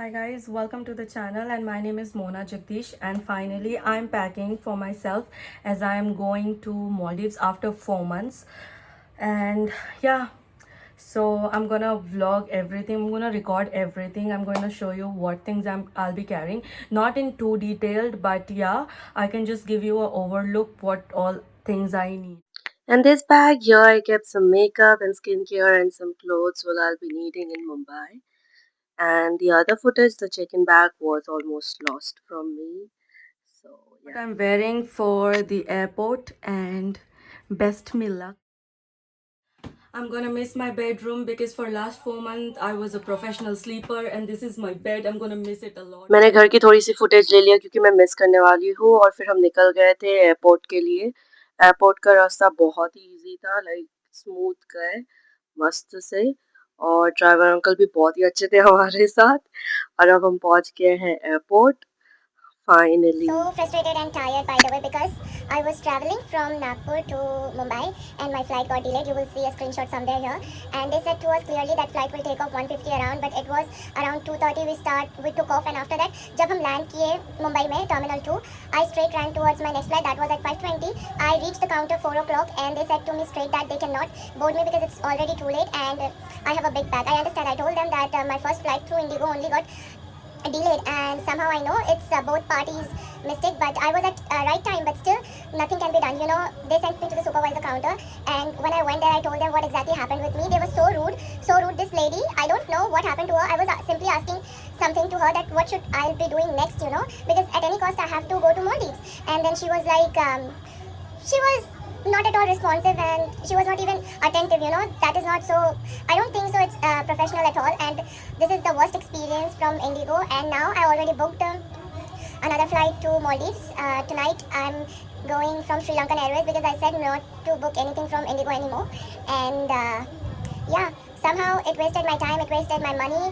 Hi guys, welcome to the channel and my name is Mona Jagdish and finally I'm packing for myself as I am going to Maldives after 4 months. And yeah, so I'm gonna vlog everything, I'm gonna record everything, I'm going to show you what things I'll be carrying, not in too detailed, but yeah, I can just give you a overlook what all things I need. And this bag here, I kept some makeup and skincare and some clothes what I'll be needing in Mumbai. And the other footage, the check-in bag was almost lost from me. So What yeah. I'm wearing for the airport, and best me luck. I'm gonna miss my bedroom because for last 4 months I was a professional sleeper and this is my bed. I'm gonna miss it a lot. मैंने घर की थोड़ी सी footage ले लिया क्योंकि मैं miss करने वाली हूँ और फिर हम निकल गए थे एयरपोर्ट के लिए। एयरपोर्ट का रास्ता बहुत ही इजी था, लाइक स्मूथ गए मस्त से। और ड्राइवर अंकल भी बहुत ही अच्छे थे हमारे साथ। और अब हम पहुंच गए हैं airport finally. So frustrated and tired, by the way, because I was traveling from Nagpur to Mumbai and my flight got delayed. You will see a screenshot somewhere here. And they said to us clearly that flight will take off 1:50 around, but it was around 2:30 we took off, and after that, जब हम land किए Mumbai में Terminal 2, I straight ran towards my next flight. That was at 5:20. I reached the counter 4 o'clock, and they said to me straight that they cannot board me because it's already too late, and I have a big bag. I understand. I told them that my first flight through Indigo only got delayed, and somehow I know it's both parties mistake, but I was at right time, but still nothing can be done. They sent me to the supervisor counter, and when I went there I told them what exactly happened with me. They were so rude, so rude. This lady, I don't know what happened to her. I was simply asking something to her that what should I be doing next, because at any cost I have to go to Maldives. And then she was like, she was not at all responsive, and she was not even attentive. That is not so, I don't think so it's professional at all, and this is the worst experience from Indigo. And now I already booked another flight to Maldives. Tonight I'm going from Sri Lankan Airways because I said not to book anything from Indigo anymore. And yeah, somehow it wasted my time, it wasted my money,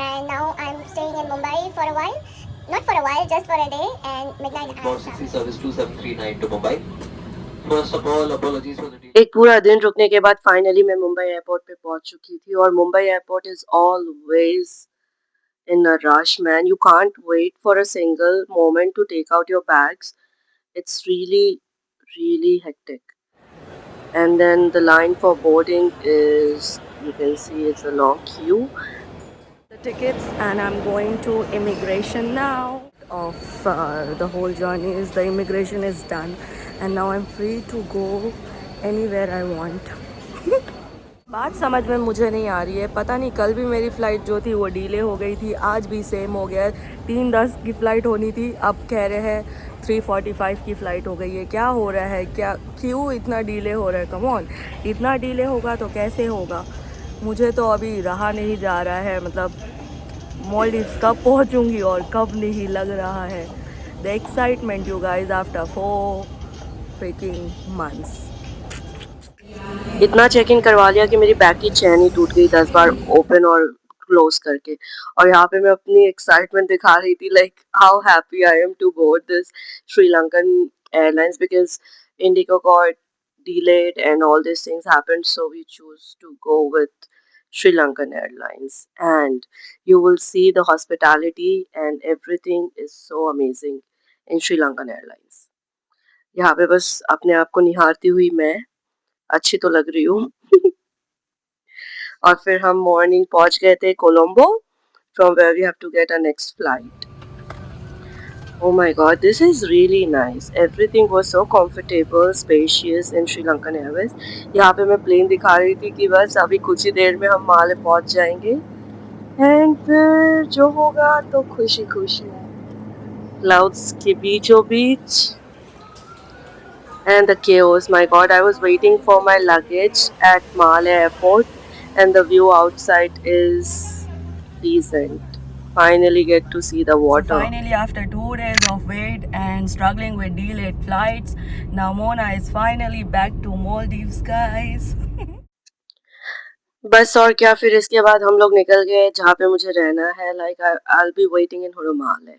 and now I'm staying in Mumbai for a while. Not for a while, just for a day, and midnight I Board 60 service 2739 to Mumbai. First of all, apologies for the delay. एक पूरा दिन रुकने के बाद finally मैं Mumbai airport पे पहुंच चुकी थी। और Mumbai airport is always in a rush, man. You can't wait for a single moment to take out your bags. It's really hectic. And then the line for boarding is, you can see it's a long queue. The tickets, and I'm going to immigration now. Of the whole journey is the immigration is done, and now I'm free to go anywhere I want. बात समझ में मुझे नहीं आ रही है, पता नहीं कल भी मेरी फ़्लाइट जो थी वो डिले हो गई थी, आज भी सेम हो गया है। 3:10 की फ़्लाइट होनी थी, अब कह रहे हैं 3:45 की फ़्लाइट हो गई है। क्या हो रहा है, क्या क्यों इतना डिले हो रहा है? कम ऑन, इतना डिले होगा तो कैसे होगा? मुझे तो अभी रहा नहीं जा रहा है, मतलब मालदीव्स कब पहुंचूंगी और कब नहीं लग रहा है। The excitement you guys after 4 freaking months. इतना चेक इन करवा लिया कि मेरी बैग की चैन ही टूट गई 10 बार ओपन और क्लोज करके। और यहाँ पे मैं अपनी एक्साइटमेंट दिखा रही थी, like how happy I am to board this Sri Lankan airlines because IndiGo got delayed and all these things happened, so we choose to go with Sri Lankan Airlines. And you will see the hospitality and everything is so amazing in Sri Lankan Airlines. यहाँ पे बस अपने आप को निहारती हुई मैं अच्छी तो लग रही हूँ। और फिर हम मॉर्निंग पहुंच गए थे Colombo, from where we have to get our next flight. Oh my god, this is really nice. Everything was so comfortable, spacious in Sri Lankan Airways. यहाँ पे मैं प्लेन दिखा रही थी कि बस अभी कुछ ही देर में हम माले पहुंच जाएंगे एंड फिर जो होगा तो खुशी खुशी है। क्लाउड्स के बीचों बीच and the chaos. My god, I was waiting for my luggage at Male Airport and the view outside is decent. Finally get to see the So water. finally, after 2 days of wait and struggling with delayed flights, now Mona is finally back to Maldives, guys. बस और क्या, फिर इसके बाद हम लोग निकल गए जहाँ पे मुझे रहना है, like I'll be waiting in Hurumale.